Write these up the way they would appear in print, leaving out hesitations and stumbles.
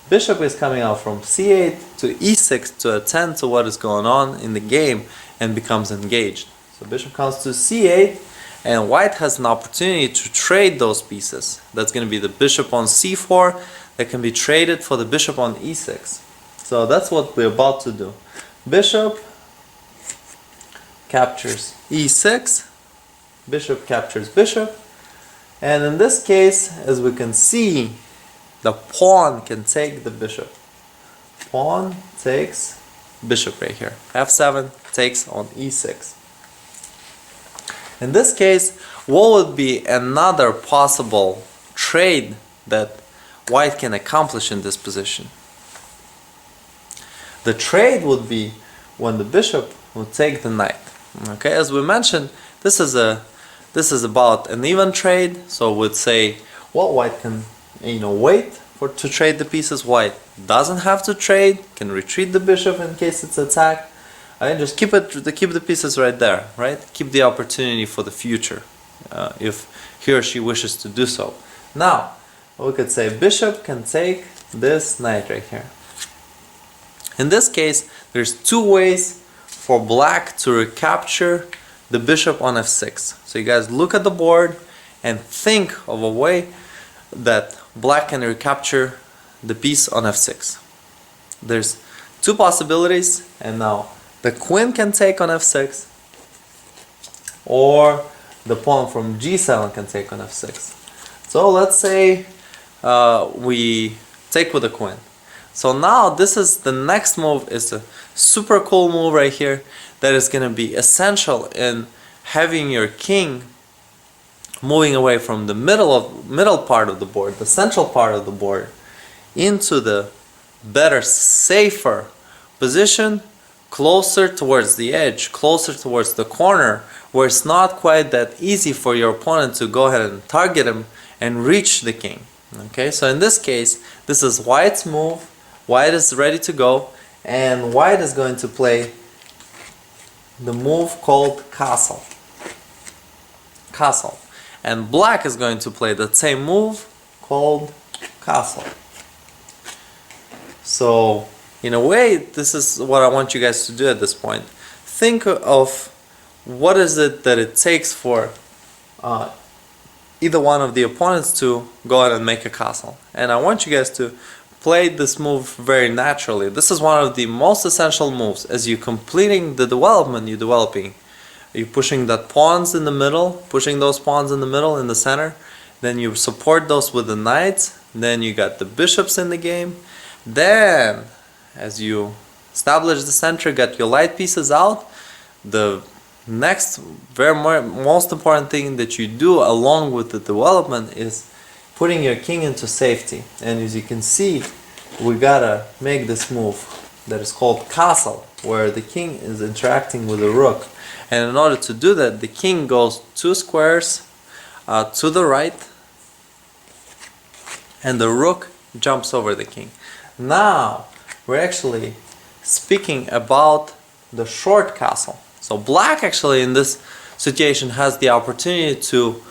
Bishop is coming out from c8 to e6 to attend to what is going on in the game and becomes engaged. So bishop comes to c8, and white has an opportunity to trade those pieces. That's going to be the bishop on c4 that can be traded for the bishop on e6. So that's what we're about to do. Bishop captures e6, bishop captures bishop, and in this case, as we can see, the pawn can take the bishop. Pawn takes bishop right here. f7 takes on e6. In this case, what would be another possible trade that white can accomplish in this position? The trade would be when the bishop would take the knight. Okay, as we mentioned, this is about an even trade, so we'd say, well, white can wait to trade the pieces. White doesn't have to trade, can retreat the bishop in case it's attacked. And just keep the pieces right there, right? Keep the opportunity for the future, if he or she wishes to do so. Now, we could say bishop can take this knight right here. In this case, there's two ways for black to recapture the bishop on f6. So you guys look at the board and think of a way that black can recapture the piece on f6. There's two possibilities, and now the queen can take on f6, or the pawn from g7 can take on f6. So let's say we take with the queen. So now this is the next move. Is a super cool move right here that is going to be essential in having your king moving away from the middle part of the board, the central part of the board, into the better, safer position, closer towards the edge, closer towards the corner, where it's not quite that easy for your opponent to go ahead and target him and reach the king. Okay, so in this case, this is white's move. White is ready to go, and white is going to play the move called castle. Castle. And black is going to play the same move called castle. So, in a way, this is what I want you guys to do at this point. Think of what is it that it takes for either one of the opponents to go ahead and make a castle. And I want you guys to play this move very naturally. This is one of the most essential moves. As you're completing the development, you're pushing that pawns in the middle, pushing those pawns in the middle, in the center. Then you support those with the knights. Then you got the bishops in the game. Then, as you establish the center, got your light pieces out, the next most important thing that you do along with the development is putting your king into safety. And as you can see, we gotta make this move that is called castle, where the king is interacting with the rook. And in order to do that, the king goes 2 squares to the right, and the rook jumps over the king. Now, we're actually speaking about the short castle. So black actually in this situation has the opportunity to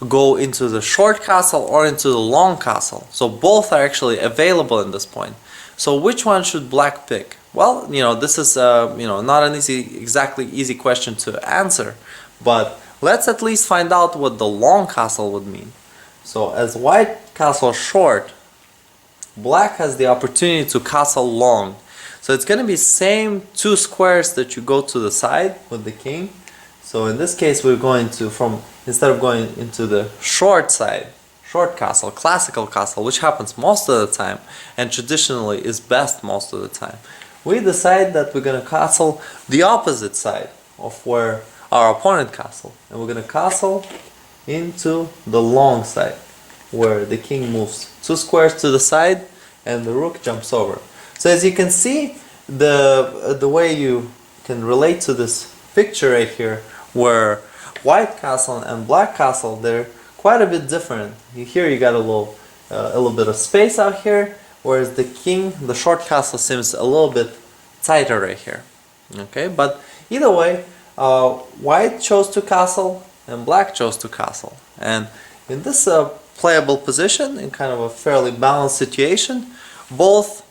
go into the short castle or into the long castle. So both are actually available in this point. So which one should black pick? Well, this is not an exactly easy question to answer, but let's at least find out what the long castle would mean. So as white castle short, black has the opportunity to castle long. So it's going to be same 2 squares that you go to the side with the king. So in this case, we're going to, instead of going into the short side, short castle, classical castle, which happens most of the time and traditionally is best most of the time, we decide that we're going to castle the opposite side of where our opponent castled. And we're going to castle into the long side, where the king moves 2 squares to the side and the rook jumps over. So as you can see, the way you can relate to this picture right here, where white castle and black castle, they're quite a bit different. Here you got a little bit of space out here, whereas the king, the short castle, seems a little bit tighter right here. Okay, but either way, white chose to castle and black chose to castle. And in this playable position, in kind of a fairly balanced situation, both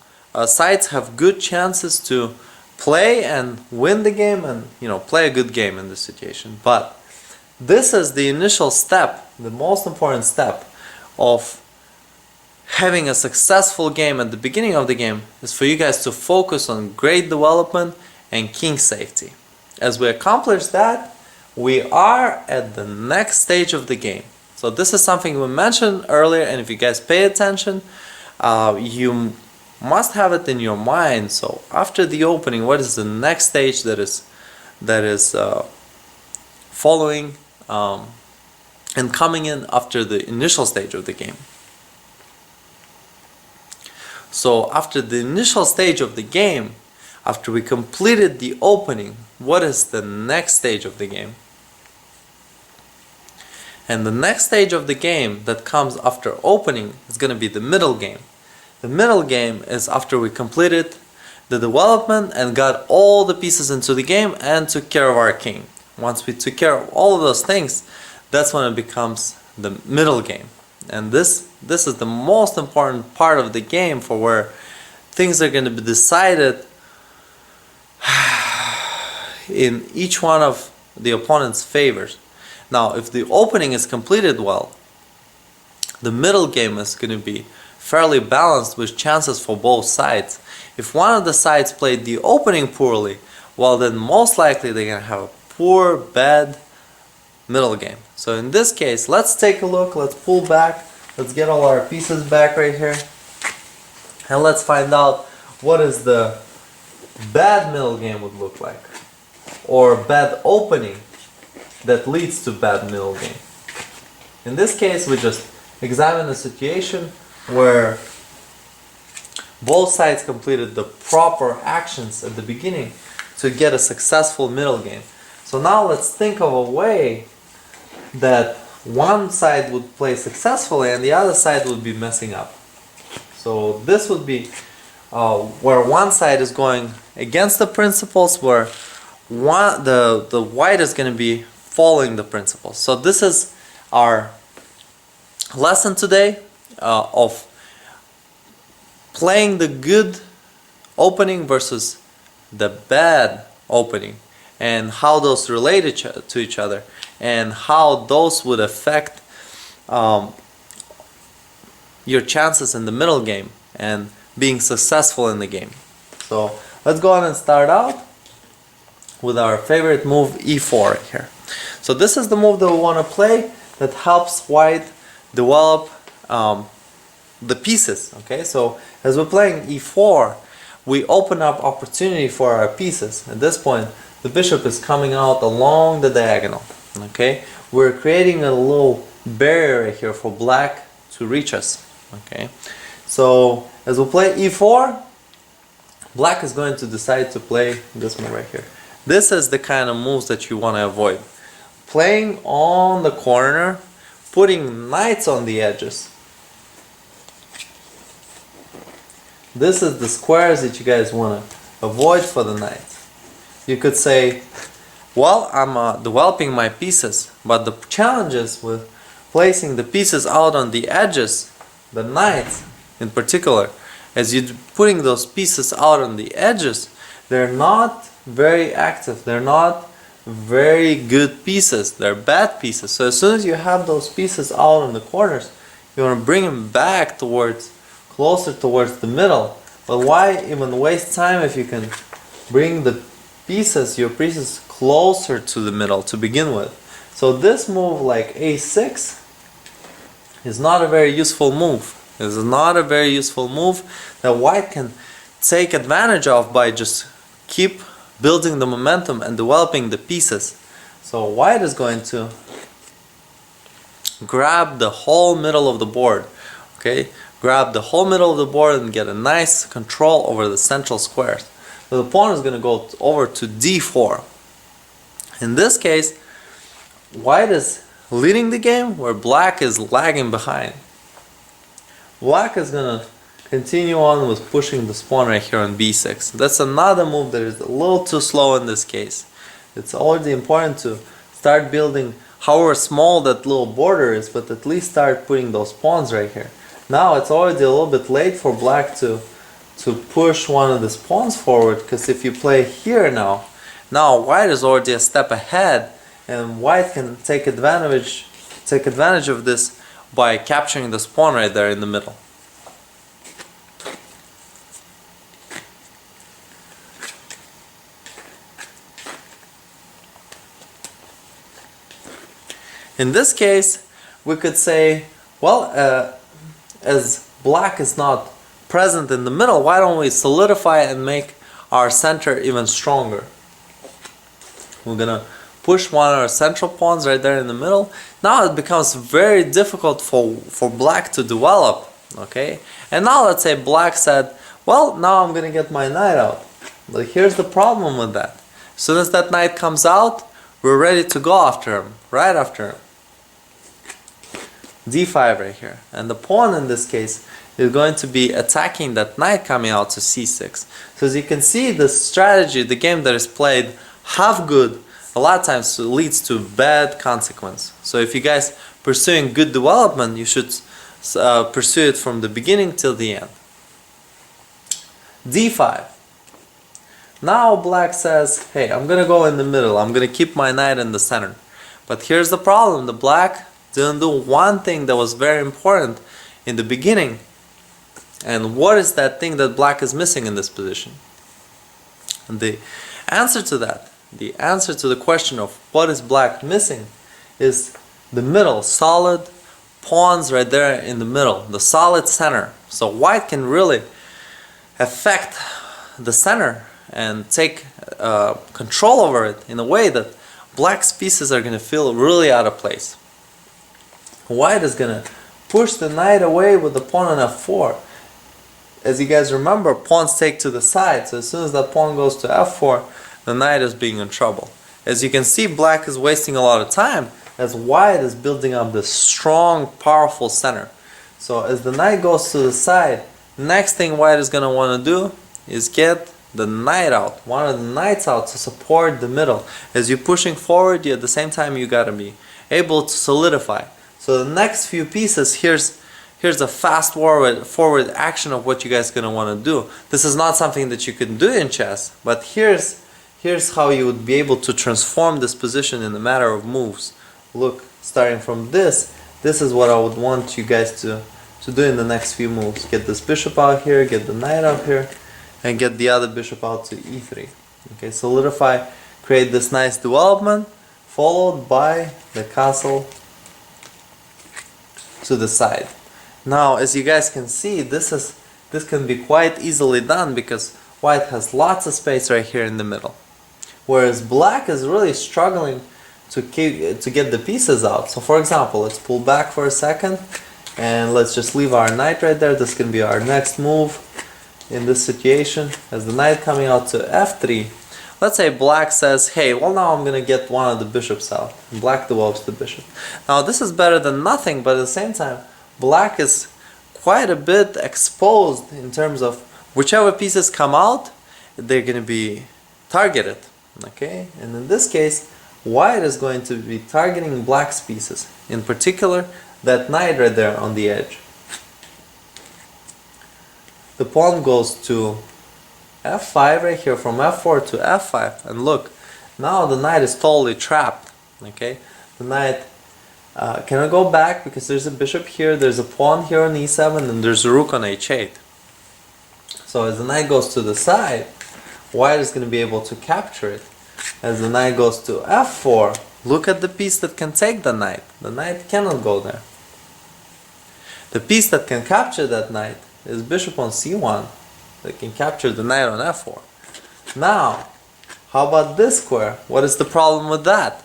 sides have good chances to play and win the game, and play a good game in this situation. But this is the initial step, the most important step of having a successful game. At the beginning of the game is for you guys to focus on great development and king safety. As we accomplish that, we are at the next stage of the game. So this is something we mentioned earlier, and if you guys pay attention, you must have it in your mind. So after the opening, what is the next stage that is following and coming in after the initial stage of the game? So after the initial stage of the game, after we completed the opening, what is the next stage of the game? And the next stage of the game that comes after opening is going to be the middle game. The middle game is after we completed the development and got all the pieces into the game and took care of our king. Once we took care of all of those things, that's when it becomes the middle game. And this is the most important part of the game, for where things are going to be decided in each one of the opponent's favors. Now, if the opening is completed well, the middle game is going to be fairly balanced with chances for both sides. If one of the sides played the opening poorly, well, then most likely they're going to have a poor, bad middle game. So in this case, let's take a look, let's pull back, let's get all our pieces back right here, and let's find out what is the bad middle game would look like, or bad opening that leads to bad middle game. In this case, we just examine a situation where both sides completed the proper actions at the beginning to get a successful middle game. So now let's think of a way that one side would play successfully and the other side would be messing up. So this would be where one side is going against the principles, where the white is going to be following the principles. So this is our lesson today of playing the good opening versus the bad opening, and how those relate to each other, and how those would affect your chances in the middle game and being successful in the game. So let's go on and start out with our favorite move, e4 right here. So this is the move that we want to play that helps white develop the pieces. Okay, so as we're playing e4, we open up opportunity for our pieces. At this point, the bishop is coming out along the diagonal. Okay, we're creating a little barrier right here for black to reach us. Okay, so as we play e4, black is going to decide to play this move right here. This is the kind of moves that you want to avoid. Playing on the corner, putting knights on the edges. This is the squares that you guys want to avoid for the knights. You could say, well, I'm developing my pieces, but the challenges with placing the pieces out on the edges, the knights in particular, as you're putting those pieces out on the edges, they're not very active, they're not very good pieces, they're bad pieces. So as soon as you have those pieces out on the corners, you want to bring them back closer towards the middle. But why even waste time if you can bring the your pieces closer to the middle to begin with? So this move, like a6, is not a very useful move. It's not a very useful move that white can take advantage of by just keep building the momentum and developing the pieces. So white is going to grab the whole middle of the board. Okay, grab the whole middle of the board and get a nice control over the central squares. So the pawn is going to go over to d4. In this case, white is leading the game where black is lagging behind. Black is going to continue on with pushing the pawn right here on b6. That's another move that is a little too slow in this case. It's already important to start building, however small that little border is, but at least start putting those pawns right here. Now it's already a little bit late for black to to push one of these pawns forward, because if you play here now white is already a step ahead, and white can take advantage of this by capturing this pawn right there in the middle. In this case, we could say, well, as black is not present in the middle, why don't we solidify and make our center even stronger? We're gonna push one of our central pawns right there in the middle. Now it becomes very difficult for black to develop, okay? And now let's say black said, well, now I'm gonna get my knight out. But here's the problem with that. As soon as that knight comes out, we're ready to go after him, right after him. d5 right here, and the pawn in this case is going to be attacking that knight coming out to c6. So as you can see, the strategy, the game that is played half good, a lot of times leads to bad consequence. So if you guys pursuing good development, you should pursue it from the beginning till the end. d5. Now black says, hey, I'm gonna go in the middle, I'm gonna keep my knight in the center. But here's the problem, the black didn't do one thing that was very important in the beginning. And what is that thing that black is missing in this position? And the answer to that, the answer to the question of what is black missing, is the middle, solid pawns right there in the middle, the solid center. So white can really affect the center and take control over it in a way that black's pieces are going to feel really out of place. White is going to push the knight away with the pawn on f4. As you guys remember, pawns take to the side, so as soon as that pawn goes to f4, the knight is being in trouble. As you can see, black is wasting a lot of time as white is building up this strong, powerful center. So as the knight goes to the side, next thing white is going to want to do is get the knight out, one of the knights out to support the middle. As you're pushing forward, at the same time you got to be able to solidify. So the next few pieces, here's a fast forward action of what you guys are going to want to do. This is not something that you can do in chess, but here's how you would be able to transform this position in a matter of moves. Look, starting from this is what I would want you guys to do in the next few moves. Get this bishop out here, get the knight out here, and get the other bishop out to e3. Okay, solidify, create this nice development, followed by the castle to the side. Now, as you guys can see, this can be quite easily done because white has lots of space right here in the middle, whereas black is really struggling to get the pieces out. So, for example, let's pull back for a second, and let's just leave our knight right there. This can be our next move in this situation. As the knight coming out to f3, let's say black says, hey, well, now I'm gonna get one of the bishops out. Black develops the bishop. Now this is better than nothing, but at the same time black is quite a bit exposed in terms of whichever pieces come out, they're gonna be targeted. Okay, and in this case white is going to be targeting black's pieces, in particular that knight right there on the edge. The pawn goes to f5 right here, from f4 to f5, and look, now the knight is totally trapped. Okay, the knight cannot go back because there's a bishop here, there's a pawn here on e7, and there's a rook on h8. So as the knight goes to the side, white is going to be able to capture it. As the knight goes to f4, look at the piece that can take the knight. The knight cannot go there. The piece that can capture that knight is bishop on c1. They can capture the knight on f4. Now, how about this square? What is the problem with that?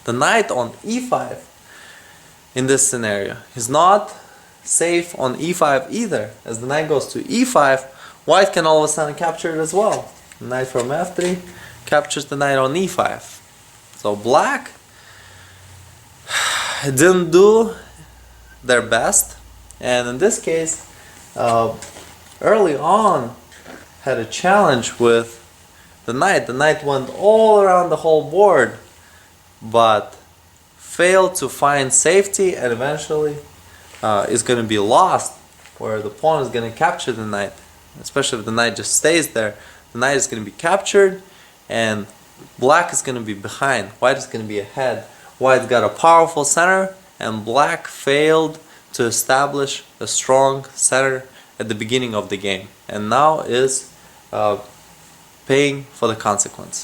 The knight on e5 in this scenario is not safe on e5 either. As the knight goes to e5, white can all of a sudden capture it as well. The knight from f3 captures the knight on e5. So black didn't do their best, and in this case early on had a challenge with the knight. The knight went all around the whole board but failed to find safety, and eventually is going to be lost where the pawn is going to capture the knight, especially if the knight just stays there. The knight is going to be captured, and black is going to be behind. White is going to be ahead. White got a powerful center, and black failed to establish a strong center at the beginning of the game, and now is paying for the consequence.